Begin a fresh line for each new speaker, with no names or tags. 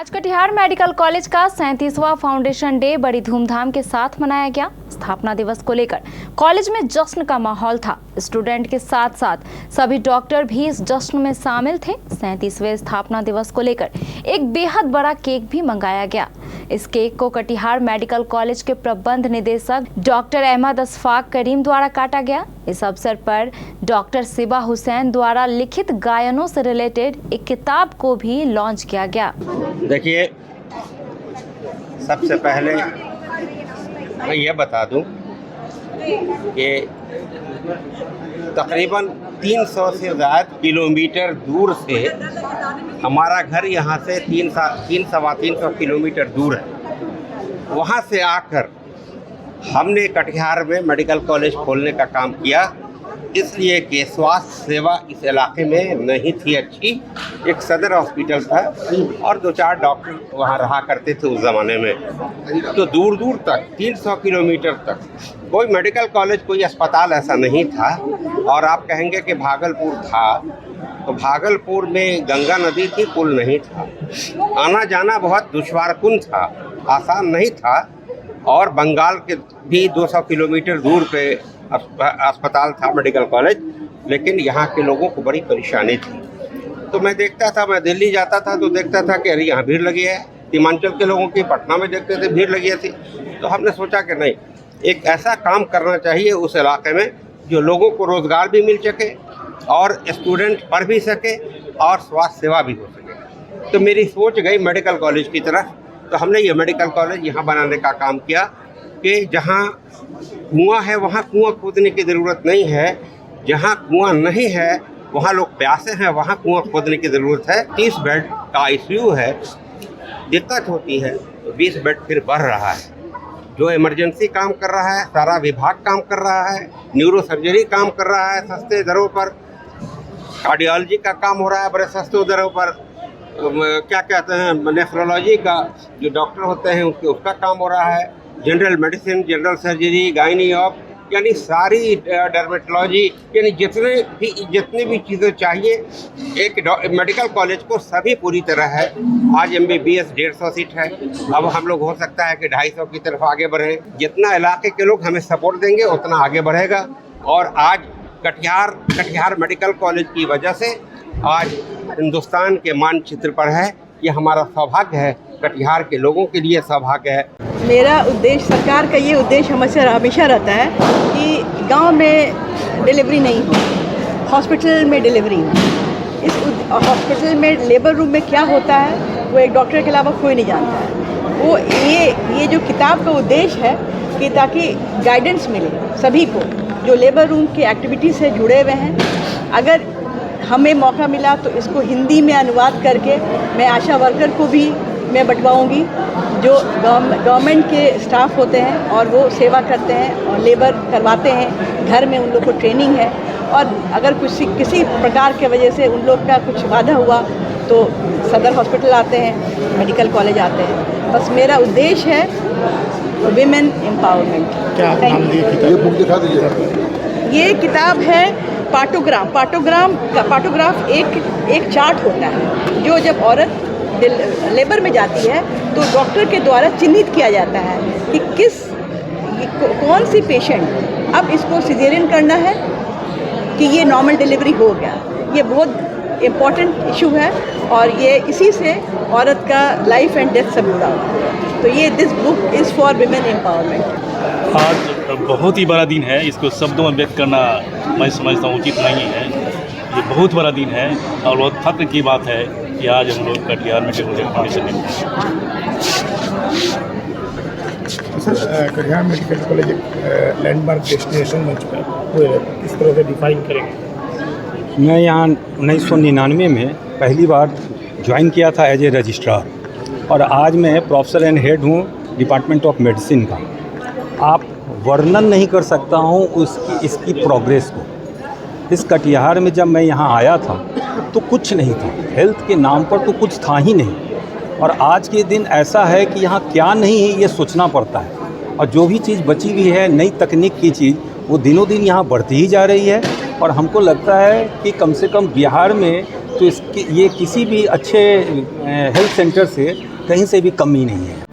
आज Katihar medical college का 37वां foundation day बड़ी धूमधाम के साथ मनाया गया। स्थापना दिवस को लेकर कॉलेज में जश्न का माहौल था। स्टूडेंट के साथ साथ सभी डॉक्टर भी इस जश्न में शामिल थे। 37वें स्थापना दिवस को लेकर एक बेहद बड़ा केक भी मंगाया गया। इस केक को कटिहार मेडिकल कॉलेज के प्रबंध निदेशक डॉक्टर अहमद अशफाक करीम द्वारा काटा गया। इस अवसर पर डॉक्टर सिबा हुसैन द्वारा लिखित गायनों से रिलेटेड एक किताब को भी लॉन्च किया गया।
देखिए, सबसे पहले मैं ये बता दूं कि तकरीबन 300 से ज़्यादा किलोमीटर दूर से हमारा घर यहाँ से 300 किलोमीटर दूर है। वहाँ से आकर हमने कटिहार में मेडिकल कॉलेज खोलने का काम किया, इसलिए कि स्वास्थ्य सेवा इस इलाके में नहीं थी अच्छी। एक सदर हॉस्पिटल था और 2-4 डॉक्टर वहाँ रहा करते थे उस ज़माने में। तो दूर दूर तक 300 किलोमीटर तक कोई मेडिकल कॉलेज, कोई अस्पताल ऐसा नहीं था। और आप कहेंगे कि भागलपुर था, तो भागलपुर में गंगा नदी थी, पुल नहीं था। आना जाना बहुत दुश्वारकुन था, आसान नहीं था। और बंगाल के भी 200 किलोमीटर दूर पे अस्पताल था मेडिकल कॉलेज, लेकिन यहाँ के लोगों को बड़ी परेशानी थी। तो मैं देखता था, मैं दिल्ली जाता था तो देखता था कि अरे यहाँ भीड़ लगी है। सीमांचल के लोगों की पटना में देखते थे भीड़ लगी थी। तो हमने सोचा कि नहीं, एक ऐसा काम करना चाहिए उस इलाके में जो लोगों को रोज़गार भी मिल सके और स्टूडेंट पढ़ भी सके और स्वास्थ्य सेवा भी हो सके। तो मेरी सोच गई मेडिकल कॉलेज की तरफ। तो हमने ये मेडिकल कॉलेज यहाँ बनाने का काम किया कि जहाँ कुआं है वहाँ कुआं खोदने की ज़रूरत नहीं है, जहाँ कुआं नहीं है वहाँ लोग प्यासे हैं, वहाँ कुआं खोदने की ज़रूरत है। 30 बेड का ICU है, दिक्कत होती है तो 20 बेड फिर बढ़ रहा है। जो इमरजेंसी काम कर रहा है, सारा विभाग काम कर रहा है, न्यूरो सर्जरी काम कर रहा है सस्ते दरों पर, कार्डियोलॉजी का काम हो रहा है बड़े सस्ते दरों पर, क्या कहते हैं नेफ्रोलॉजी का जो डॉक्टर होते हैं उसका काम हो रहा है, general medicine, general surgery, gynae of, यानी सारी डर्मेटोलॉजी, यानी जितनी भी चीज़ें चाहिए एक मेडिकल कॉलेज को सभी पूरी तरह है। आज MBBS 150 सीट है, अब हम लोग हो सकता है कि 250 की तरफ आगे बढ़ें। जितना इलाके के लोग हमें सपोर्ट देंगे उतना आगे बढ़ेगा। और आज कटिहार मेडिकल कॉलेज की वजह से आज हिंदुस्तान के मानचित्र पर है। ये हमारा सौभाग्य है, कटिहार के लोगों के लिए सौभाग्य है।
मेरा उद्देश्य, सरकार का ये उद्देश्य हमेशा रहता है कि गांव में डिलीवरी नहीं हो, हॉस्पिटल में डिलीवरी हो। इस हॉस्पिटल में लेबर रूम में क्या होता है वो एक डॉक्टर के अलावा कोई नहीं जानता है। वो ये जो किताब का उद्देश्य है कि ताकि गाइडेंस मिले सभी को जो लेबर रूम की एक्टिविटी से जुड़े हुए हैं। अगर हमें मौका मिला तो इसको हिंदी में अनुवाद करके मैं आशा वर्कर को भी मैं बंटवाऊँगी जो गवर्नमेंट के स्टाफ होते हैं और वो सेवा करते हैं और लेबर करवाते हैं। घर में उन लोग को ट्रेनिंग है और अगर किसी प्रकार के वजह से उन लोग का कुछ बाधा हुआ तो सदर हॉस्पिटल आते हैं, मेडिकल कॉलेज आते हैं। बस मेरा उद्देश्य है विमेन एम्पावरमेंट।
क्या नाम दिए किताब? ये बुक दिखा दीजिए।
ये किताब है पार्टोग्राफ एक चार्ट होता है जो जब औरत लेबर में जाती है तो डॉक्टर के द्वारा चिन्हित किया जाता है कि कौन सी पेशेंट अब इसको सिजेरियन करना है कि ये नॉर्मल डिलीवरी हो गया। ये बहुत इम्पॉर्टेंट इशू है और ये इसी से औरत का लाइफ एंड डेथ से जुड़ा हुआ है। तो ये this book is for women empowerment.
आज बहुत ही बड़ा दिन है, इसको शब्दों में व्यक्त करना मैं समझता हूँ उचित नहीं है। ये बहुत बड़ा दिन है और बहुत फख्र की बात है कि आज हम लोग कटिहार मेडिकल फाउंडेशन में।
सर, कटिहार मेडिकल कॉलेज एक लैंडमार्क डेस्टिनेशन बन चुका है, इस तरह से डिफाइन करेंगे।
मैं यहाँ 1999 में पहली बार ज्वाइन किया था एज ए रजिस्ट्रार और आज मैं प्रोफेसर एंड हेड हूँ डिपार्टमेंट ऑफ मेडिसिन का। आप वर्णन नहीं कर सकता हूँ इसकी प्रोग्रेस को। इस कटिहार में जब मैं यहाँ आया था तो कुछ नहीं था, हेल्थ के नाम पर तो कुछ था ही नहीं। और आज के दिन ऐसा है कि यहाँ क्या नहीं है ये सोचना पड़ता है। और जो भी चीज़ बची हुई है नई तकनीक की चीज़, वो दिनों दिन यहाँ बढ़ती ही जा रही है। और हमको लगता है कि कम से कम बिहार में तो ये किसी भी अच्छे हेल्थ सेंटर से कहीं से भी कमी नहीं है।